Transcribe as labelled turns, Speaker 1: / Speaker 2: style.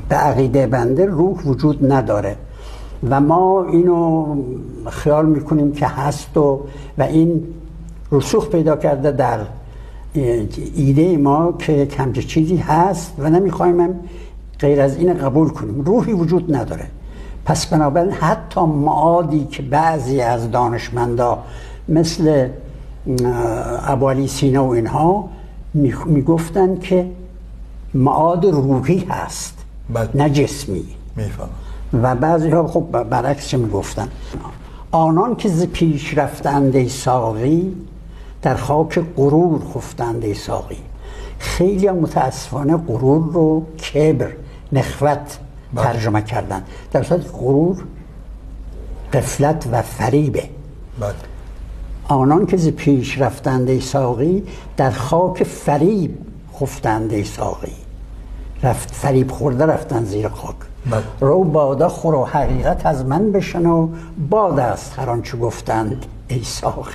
Speaker 1: به عقیده بنده روح وجود نداره و ما اینو خیال میکنیم که هست و این رسوخ پیدا کرده در ایده ما که همچین چیزی هست و نمیخوایم غیر از این قبول کنیم. روحی وجود نداره. پس بنابراین حتی معادی که بعضی از دانشمندا مثل ابوعلی سینا و اینها میگفتن که معاد روحی هست نه جسمی.
Speaker 2: میفهمم.
Speaker 1: و بعضی ها خب برعکس چه میگفتن؟ آنان که ز پیش رفتند ای ساقی در خاک غرور خفتند ای ساقی. خیلی متاسفانه غرور رو کبر، نخوت ترجمه کردن، در صورتی غرور غفلت و فریبه. آنان که ز پیش رفتند ای ساقی در خاک فریب خفتند ای ساقی. فریب خورده رفتن زیر خاک. رو باده خور و حقیقت از من بشنو، باد است هر آنچه گفتند ای ساقی.